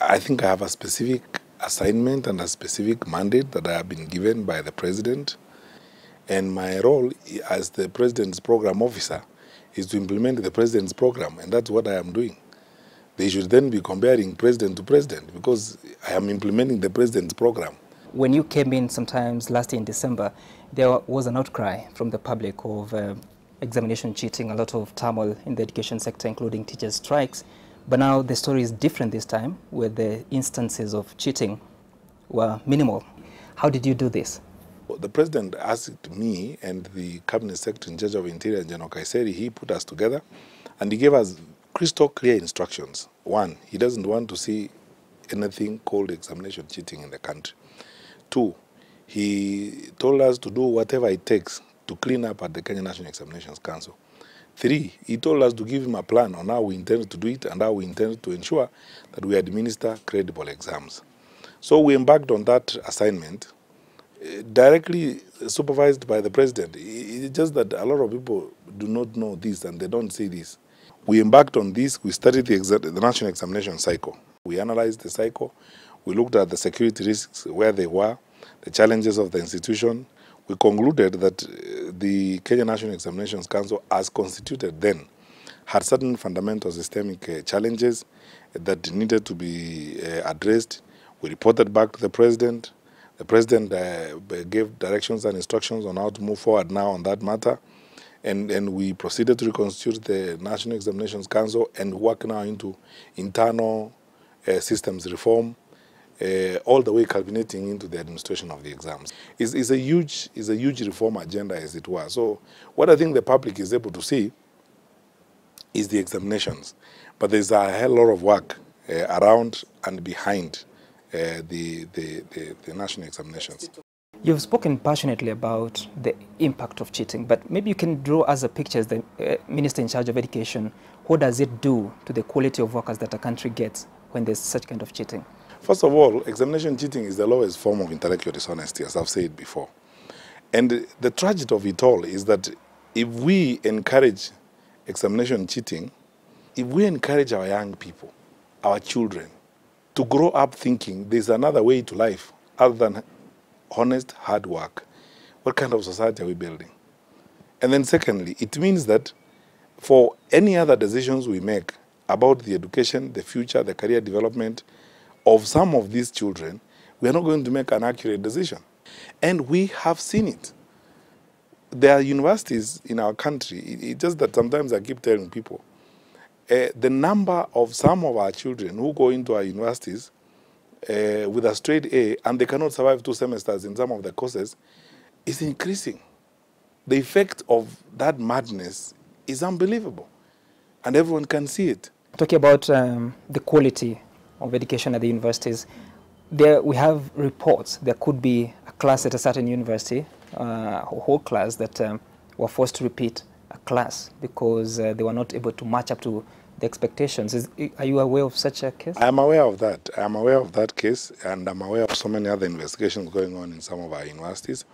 I think I have a specific assignment and a specific mandate that I have been given by the president. And my role as the president's program officer is to implement the president's program, and that's what I am doing. They should then be comparing president to president because I am implementing the president's program. When you came in sometimes last year in December, there was an outcry from the public of examination cheating, a lot of turmoil in the education sector, including teachers' strikes. But now the story is different this time, where the instances of cheating were minimal. How did you do this? The president asked me and the cabinet secretary in charge of Interior, General Kaiseri, he put us together and he gave us crystal clear instructions. One, he doesn't want to see anything called examination cheating in the country. Two, he told us to do whatever it takes to clean up at the Kenya National Examinations Council. Three, he told us to give him a plan on how we intend to do it and how we intend to ensure that we administer credible exams. So we embarked on that assignment, directly supervised by the president. It's just that a lot of people do not know this and they don't see this. We embarked on this. We studied the national examination cycle. We analyzed the cycle. We looked at the security risks, where they were, the challenges of the institution. We concluded that the Kenya National Examinations Council, as constituted then, had certain fundamental systemic challenges that needed to be addressed. We reported back to the president. The president gave directions and instructions on how to move forward now on that matter. And we proceeded to reconstitute the National Examinations Council and work now into internal systems reform, all the way culminating into the administration of the exams. It's a huge reform agenda, as it were. So what I think the public is able to see is the examinations. But there's a hell lot of work around and behind the national examinations. You've spoken passionately about the impact of cheating, but maybe you can draw us a picture as the Minister in charge of education. What does it do to the quality of workers that a country gets when there's such kind of cheating? First of all, examination cheating is the lowest form of intellectual dishonesty, as I've said before. And the tragedy of it all is that if we encourage examination cheating, if we encourage our young people, our children, to grow up thinking there's another way to life other than honest, hard work, what kind of society are we building? And then secondly, it means that for any other decisions we make about the education, the future, the career development of some of these children, we are not going to make an accurate decision. And we have seen it. There are universities in our country, it's just that sometimes I keep telling people, the number of some of our children who go into our universities with a straight A and they cannot survive 2 semesters in some of the courses is increasing. The effect of that madness is unbelievable, and everyone can see it. Talking about the quality of education at the universities, there we have reports there could be a class at a certain university, a whole class that were forced to repeat a class because they were not able to match up to the expectations. Are you aware of such a case? I am aware of that. I am aware of that case, and I'm aware of so many other investigations going on in some of our universities.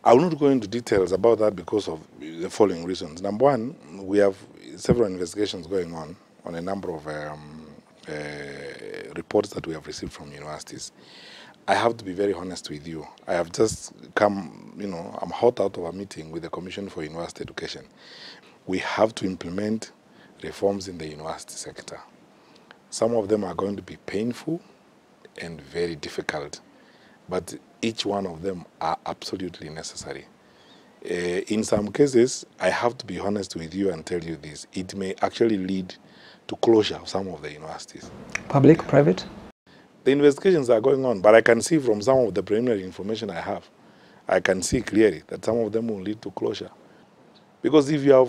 I will not go into details about that because of the following reasons. Number one, we have several investigations going on a number of reports that we have received from universities. I have to be very honest with you. I have just come, I'm hot out of a meeting with the Commission for University Education. We have to implement reforms in the university sector. Some of them are going to be painful and very difficult, but each one of them are absolutely necessary. In some cases, I have to be honest with you and tell you this, it may actually lead to closure of some of the universities. Public, private? The investigations are going on, but I can see from some of the preliminary information I have, I can see clearly that some of them will lead to closure. Because if you have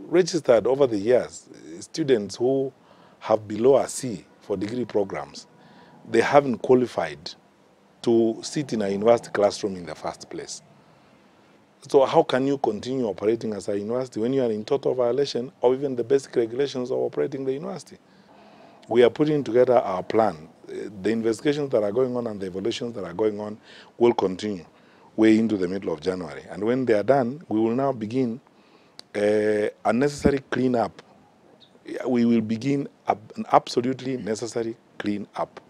registered over the years students who have below a C for degree programs, they haven't qualified to sit in a university classroom in the first place. So how can you continue operating as a university when you are in total violation of even the basic regulations of operating the university? We are putting together our plan. The investigations that are going on and the evaluations that are going on will continue way into the middle of January. And when they are done, we will now begin a necessary cleanup. We will begin an absolutely necessary clean up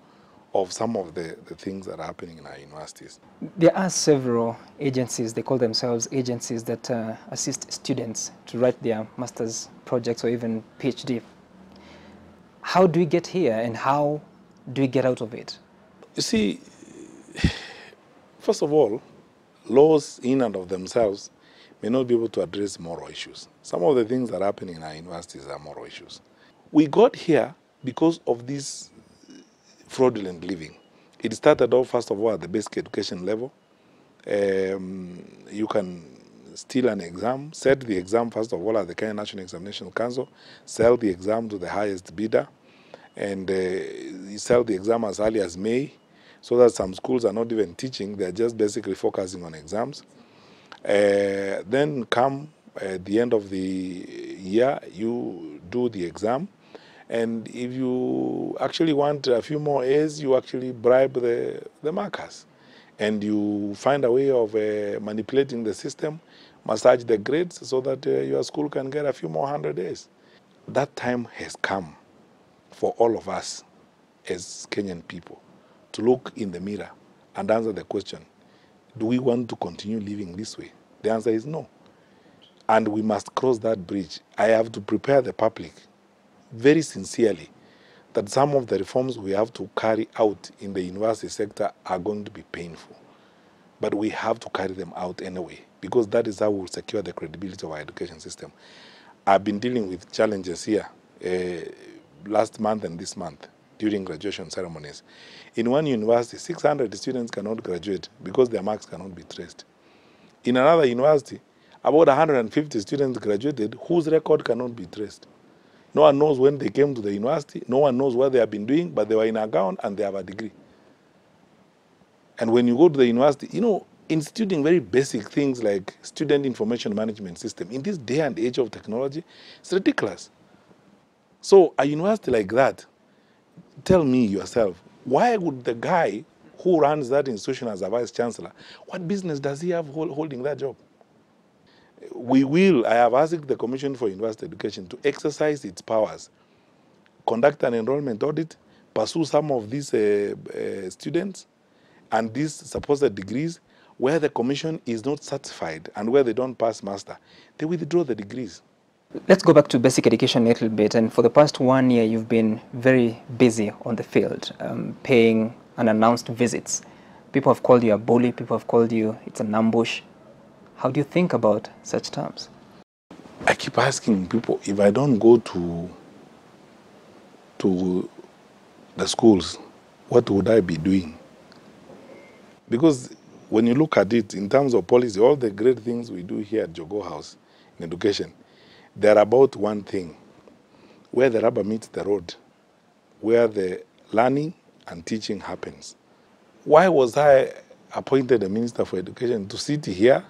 of some of the things that are happening in our universities. There are several agencies, they call themselves agencies, that assist students to write their master's projects or even PhD. How do we get here and how do we get out of it? You see, first of all, laws in and of themselves may not be able to address moral issues. Some of the things that are happening in our universities are moral issues. We got here because of this fraudulent living. It started off, first of all, at the basic education level. You can steal an exam, set the exam, first of all, at the Kenya National Examination Council, sell the exam to the highest bidder, and you sell the exam as early as May, so that some schools are not even teaching, they're just basically focusing on exams. Then come at the end of the year, you do the exam, and if you actually want a few more A's, you actually bribe the markers. And you find a way of manipulating the system, massage the grades so that your school can get a few more 100 A's. That time has come for all of us as Kenyan people to look in the mirror and answer the question, do we want to continue living this way? The answer is no. And we must cross that bridge. I have to prepare the public very sincerely that some of the reforms we have to carry out in the university sector are going to be painful. But we have to carry them out anyway, because that is how we'll secure the credibility of our education system. I've been dealing with challenges here last month and this month during graduation ceremonies. In one university, 600 students cannot graduate because their marks cannot be traced. In another university, about 150 students graduated whose record cannot be traced. No one knows when they came to the university, no one knows what they have been doing, but they were in a gown and they have a degree. And when you go to the university, you know, instituting very basic things like student information management system, in this day and age of technology, it's ridiculous. So a university like that, tell me yourself, why would the guy who runs that institution as a vice chancellor, what business does he have holding that job? I have asked the Commission for University Education to exercise its powers, conduct an enrollment audit, pursue some of these students and these supposed degrees where the commission is not certified and where they don't pass master. They withdraw the degrees. Let's go back to basic education a little bit. And for the past 1 year, you've been very busy on the field, paying unannounced visits. People have called you a bully. People have called you, it's an ambush. How do you think about such terms? I keep asking people, if I don't go to the schools, what would I be doing? Because when you look at it in terms of policy, all the great things we do here at Jogo House in education, they're about one thing, where the rubber meets the road, where the learning and teaching happens. Why was I appointed a minister for education to sit here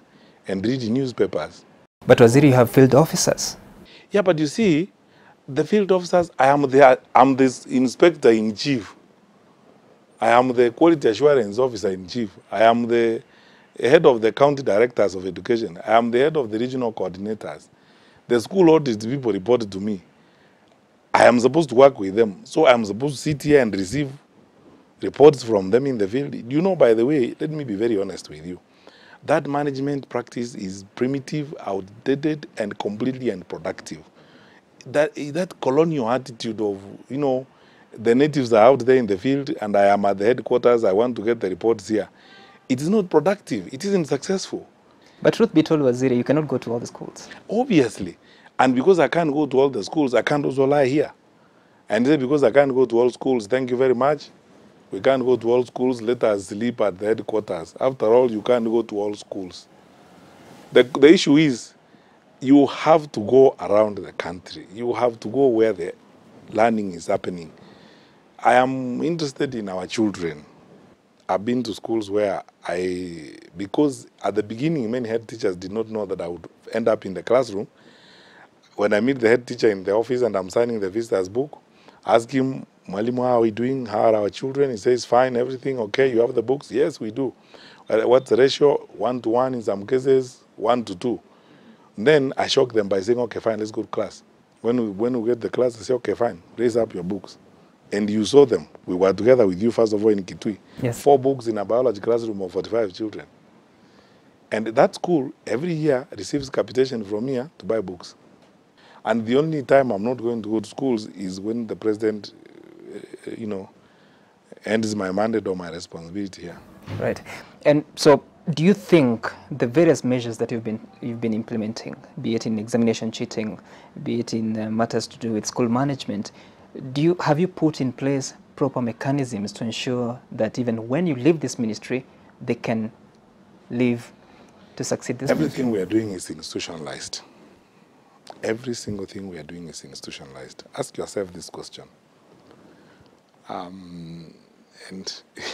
and read newspapers? But Waziri, you have field officers. Yeah, but you see, the field officers, I'm the inspector in chief. I am the quality assurance officer in chief. I am the head of the county directors of education. I am the head of the regional coordinators. The school audit people reported to me. I am supposed to work with them. So I am supposed to sit here and receive reports from them in the field. You know, by the way, let me be very honest with you. That management practice is primitive, outdated, and completely unproductive. That colonial attitude of, you know, the natives are out there in the field and I am at the headquarters, I want to get the reports here. It is not productive. It isn't successful. But truth be told, Waziri, you cannot go to all the schools. Obviously. And because I can't go to all the schools, I can't also lie here. And because I can't go to all schools, thank you very much. We can't go to all schools, let us sleep at the headquarters. After all, you can't go to all schools. The issue is, you have to go around the country. You have to go where the learning is happening. I am interested in our children. I've been to schools where because at the beginning, many head teachers did not know that I would end up in the classroom. When I meet the head teacher in the office and I'm signing the visitor's book, ask him, Mwalimu, how are we doing? How are our children? He says, fine, everything okay. You have the books? Yes, we do. What's the ratio? 1 to 1, in some cases, 1 to 2. Then I shock them by saying, okay, fine, let's go to class. When we get the class, they say, okay, fine, raise up your books. And you saw them. We were together with you, first of all, in Kitui. Yes. 4 books in a biology classroom of 45 children. And that school, every year, receives capitation from here to buy books. And the only time I'm not going to go to schools is when the president, ends my mandate or my responsibility here. Right. And so, do you think the various measures that you've been implementing, be it in examination cheating, be it in matters to do with school management, have you put in place proper mechanisms to ensure that even when you leave this ministry, they can live to succeed this Everything ministry? we are doing is institutionalized. Every single thing we are doing is institutionalized. Ask yourself this question. And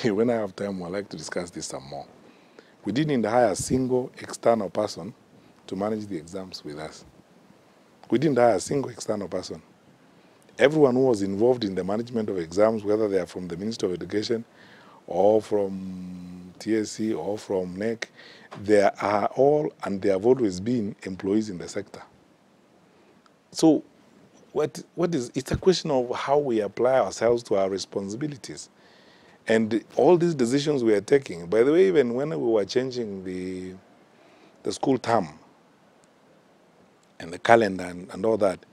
when I have time, I'd like to discuss this some more. We didn't hire a single external person to manage the exams with us. We didn't hire a single external person. Everyone who was involved in the management of exams, whether they are from the Ministry of Education or from TSC or from NEC, they are all, and they have always been, employees in the sector. So it's a question of how we apply ourselves to our responsibilities. And all these decisions we are taking, by the way, even when we were changing the school term and the calendar and all that,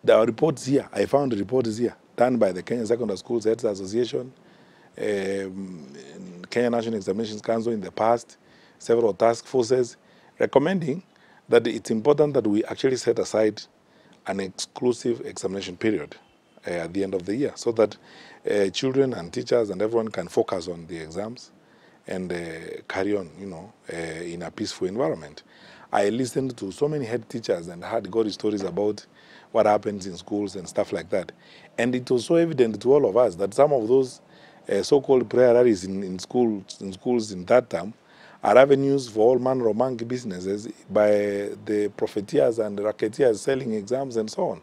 there are reports here. I found reports here done by the Kenya Secondary Schools Heads Association, Kenya National Examinations Council in the past, several task forces, recommending that it's important that we actually set aside an exclusive examination period at the end of the year, so that children and teachers and everyone can focus on the exams and carry on, in a peaceful environment. I listened to so many head teachers and had got stories about what happens in schools and stuff like that. And it was so evident to all of us that some of those so-called prayer rallies in schools in that term are avenues for all manner of monkey businesses by the profiteers and racketeers selling exams and so on.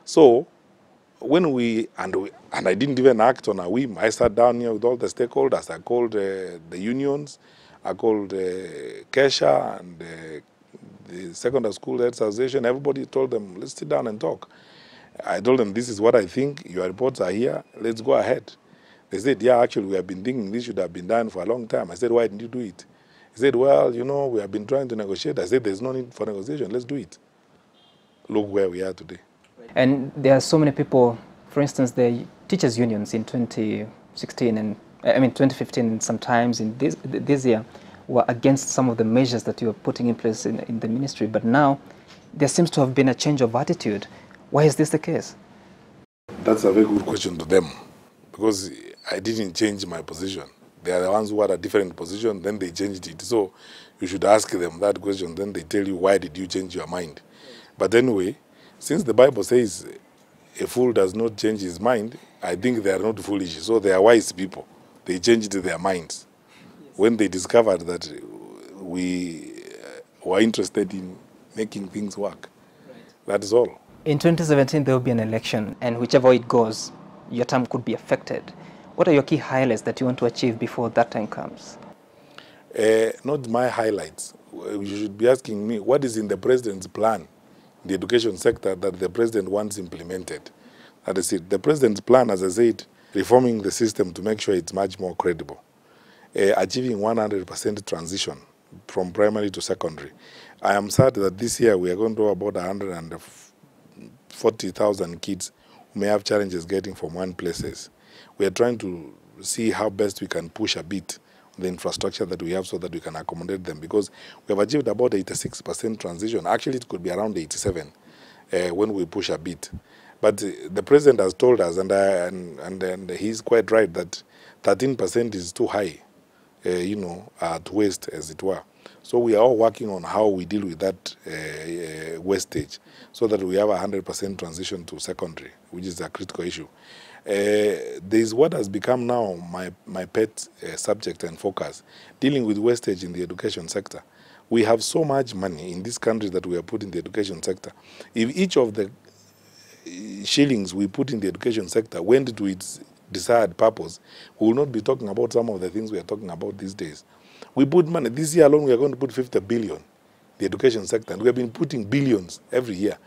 So when and I didn't even act on a whim. I sat down here with all the stakeholders. I called the unions, I called Kesha and the Secondary School Heads Association. Everybody told them, let's sit down and talk. I told them, this is what I think. Your reports are here. Let's go ahead. They said, yeah, actually, we have been thinking this should have been done for a long time. I said, why didn't you do it? He said, well, we have been trying to negotiate. I said, there's no need for negotiation. Let's do it. Look where we are today. And there are so many people, for instance, the teachers' unions in 2016 and 2015 and sometimes in this year were against some of the measures that you are putting in place in the ministry. But now there seems to have been a change of attitude. Why is this the case? That's a very good question to them, because I didn't change my position. They are the ones who had a different position, then they changed it. So you should ask them that question, then they tell you, why did you change your mind? But anyway, since the Bible says a fool does not change his mind, I think they are not foolish. So they are wise people. They changed their minds when they discovered that we were interested in making things work. That is all. In 2017, there will be an election, and whichever way it goes, your term could be affected. What are your key highlights that you want to achieve before that time comes? Not my highlights. You should be asking me, what is in the president's plan, the education sector, that the president wants implemented? That is it. The president's plan, as I said, reforming the system to make sure it's much more credible. Achieving 100% transition from primary to secondary. I am sad that this year we are going to have about 140,000 kids who may have challenges getting from one places. We are trying to see how best we can push a bit the infrastructure that we have so that we can accommodate them, because we have achieved about 86% transition. Actually, it could be around 87 when we push a bit. But the president has told us, and he's quite right, that 13% is too high, at waste, as it were. So we are all working on how we deal with that wastage so that we have 100% transition to secondary, which is a critical issue. There is what has become now my pet subject and focus, dealing with wastage in the education sector. We have so much money in this country that we have put in the education sector. If each of the shillings we put in the education sector went to its desired purpose, we will not be talking about some of the things we are talking about these days. We put money. This year alone, we are going to put 50 billion in the education sector, and we have been putting billions every year.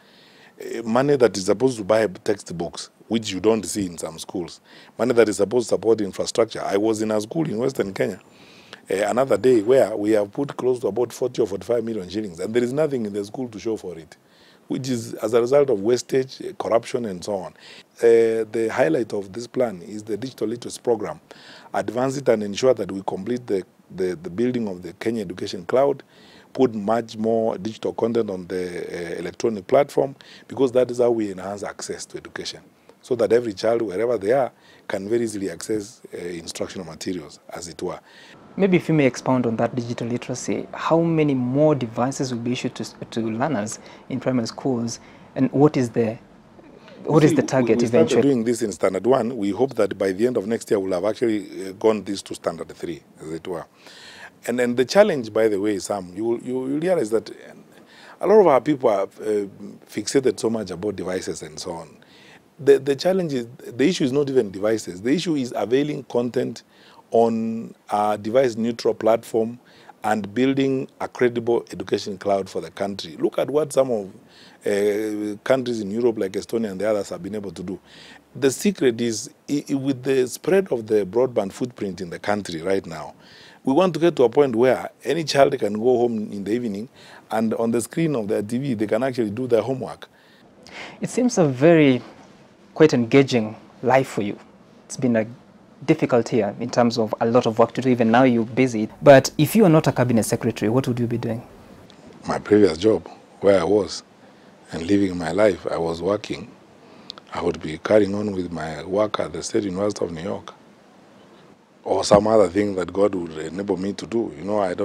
money that is supposed to buy textbooks, which you don't see in some schools, money that is supposed to support infrastructure. I was in a school in Western Kenya another day where we have put close to about 40 or 45 million shillings, and there is nothing in the school to show for it, which is as a result of wastage, corruption, and so on. The highlight of this plan is the digital literacy program. Advance it and ensure that we complete the building of the Kenya Education Cloud, put much more digital content on the electronic platform, because that is how we enhance access to education, so that every child, wherever they are, can very easily access instructional materials, as it were. Maybe if you may expound on that digital literacy, how many more devices will be issued to learners in primary schools, and what is the target we eventually? started doing this in standard 1. We hope that by the end of next year we'll have actually gone this to standard 3, as it were. And then the challenge, by the way, Sam, you realize that a lot of our people are fixated so much about devices and so on. The challenge is, the issue is not even devices. The issue is availing content on a device-neutral platform and building a credible education cloud for the country. Look at what some of countries in Europe like Estonia and the others have been able to do. The secret is, with the spread of the broadband footprint in the country right now, we want to get to a point where any child can go home in the evening and on the screen of their TV, they can actually do their homework. It seems a quite engaging life for you. It's been a difficult year in terms of a lot of work to do. Even now you're busy. But if you are not a cabinet secretary, what would you be doing? My previous job, where I was and living my life, I was working. I would be carrying on with my work at the State University of New York, or some other thing that God would enable me to do. You know, I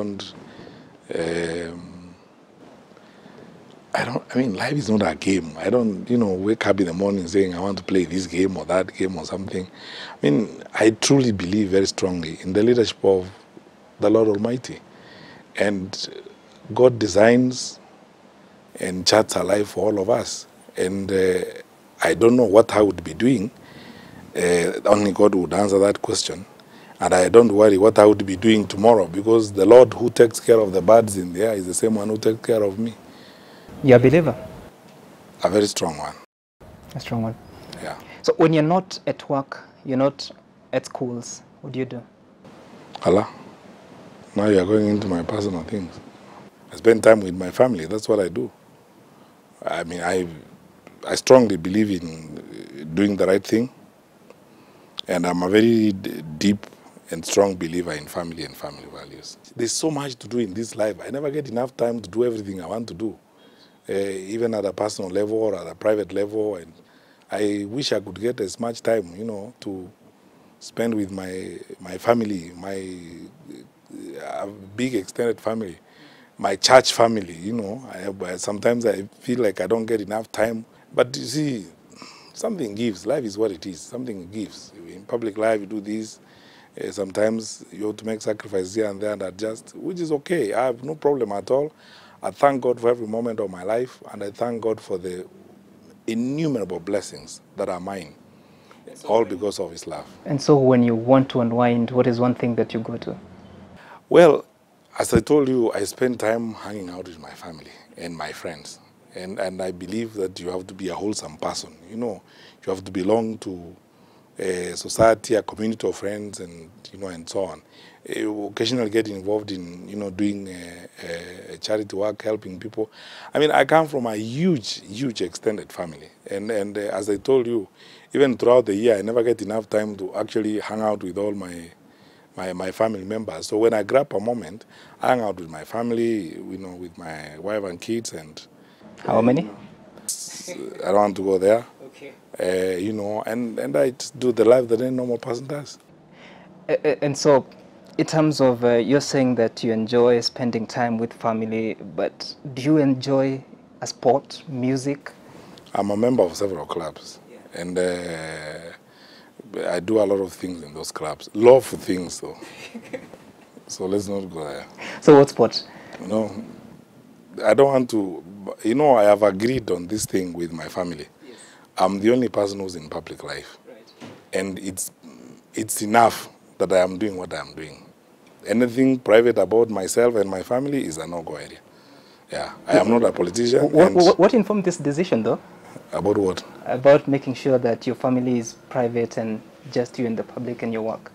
mean, life is not a game. I don't, wake up in the morning saying I want to play this game or that game or something. I mean, I truly believe very strongly in the leadership of the Lord Almighty. And God designs and charts a life for all of us. And I don't know what I would be doing. Only God would answer that question. And I don't worry what I would be doing tomorrow, because the Lord who takes care of the birds in the air is the same one who takes care of me. You're a believer? A very strong one. A strong one. Yeah. So when you're not at work, you're not at schools, what do you do? Allah, now you're going into my personal things. I spend time with my family. That's what I do. I mean, I strongly believe in doing the right thing. And I'm a very deep and strong believer in family and family values. There's so much to do in this life. I never get enough time to do everything I want to do, even at a personal level or at a private level. And I wish I could get as much time, to spend with my family, my big extended family, my church family. Sometimes I feel like I don't get enough time. But you see, something gives. Life is what it is. Something gives. In public life, you do this. Sometimes you have to make sacrifices here and there and adjust, which is okay. I have no problem at all. I thank God for every moment of my life, and I thank God for the innumerable blessings that are mine, all because of His love. And so when you want to unwind, what is one thing that you go to? Well, as I told you, I spend time hanging out with my family and my friends. And I believe that you have to be a wholesome person. You have to belong to a society, a community of friends, and and so on. You occasionally get involved in doing charity work, helping people. I mean, I come from a huge extended family, and as I told you, even throughout the year, I never get enough time to actually hang out with all my family members. So when I grab a moment, I hang out with my family, with my wife and kids. And how many? I don't want to go there. Okay. And I just do the life that any normal person does. And so, in terms of, you're saying that you enjoy spending time with family, but do you enjoy a sport, music? I'm a member of several clubs, and I do a lot of things in those clubs. Lawful things, though. So let's not go there. So what sport? I don't want to. I have agreed on this thing with my family. Yes. I'm the only person who's in public life. Right. And it's enough that I am doing what I'm doing. Anything private about myself and my family is a no-go area. Yeah, I am not a politician. What informed this decision, though? About what? About making sure that your family is private and just you and the public and your work.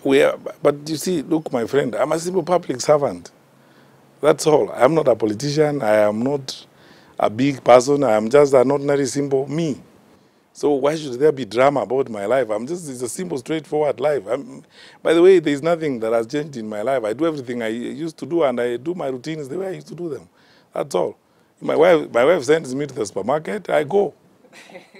But you see, look, my friend, I'm a simple public servant. That's all. I'm not a politician. I am not a big person. I am just an ordinary, simple me. So why should there be drama about my life? It's a simple, straightforward life. By the way, there's nothing that has changed in my life. I do everything I used to do, and I do my routines the way I used to do them. That's all. My wife sends me to the supermarket, I go.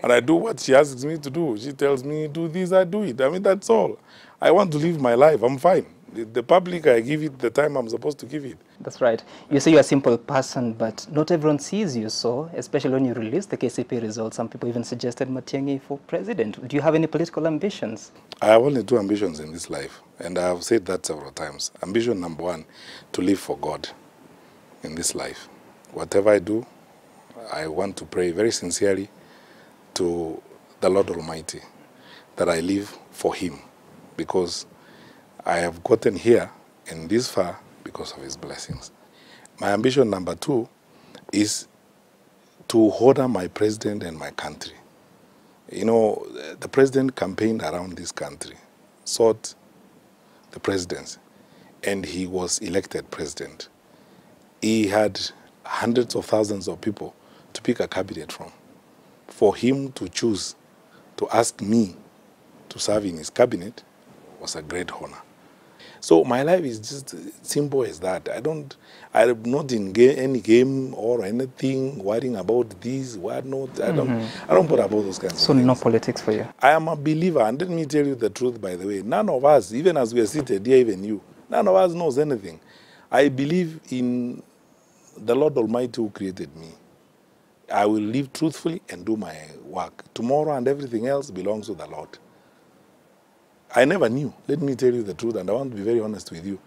And I do what she asks me to do. She tells me, do this, I do it. I mean, that's all. I want to live my life. I'm fine. The public, I give it the time I'm supposed to give it. That's right. You say you're a simple person, but not everyone sees you so, especially when you release the KCP results. Some people even suggested Matiangi for president. Do you have any political ambitions? I have only two ambitions in this life, and I have said that several times. Ambition number one, to live for God in this life. Whatever I do, I want to pray very sincerely to the Lord Almighty that I live for Him, because I have gotten here and this far because of His blessings. My ambition number two is to honor my president and my country. You know, the president campaigned around this country, sought the presidency, and he was elected president. He had hundreds of thousands of people to pick a cabinet from. For him to choose to ask me to serve in his cabinet was a great honor. So my life is just simple as that. I'm not in any game or anything, worrying about this, what not. I don't put about those kinds of things. So no politics for you? I am a believer, and let me tell you the truth, by the way. None of us, even as we are seated here, even you, none of us knows anything. I believe in the Lord Almighty who created me. I will live truthfully and do my work. Tomorrow and everything else belongs to the Lord. I never knew, let me tell you the truth, and I want to be very honest with you.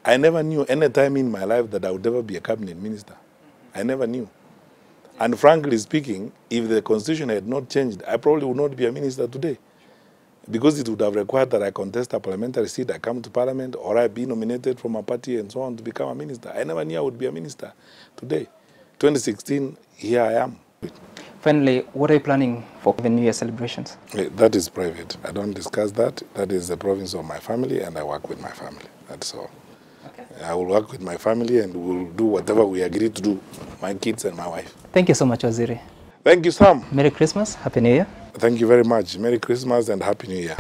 I never knew any time in my life that I would ever be a cabinet minister. I never knew. And frankly speaking, if the constitution had not changed, I probably would not be a minister today. Because it would have required that I contest a parliamentary seat, I come to parliament, or I be nominated from a party and so on to become a minister. I never knew I would be a minister today. 2016, here I am. Finally, what are you planning for the New Year celebrations? That is private. I don't discuss that. That is the province of my family, and I work with my family. That's all. Okay. I will work with my family, and we'll do whatever we agree to do, my kids and my wife. Thank you so much, Waziri. Thank you, Sam. Merry Christmas. Happy New Year. Thank you very much. Merry Christmas and Happy New Year.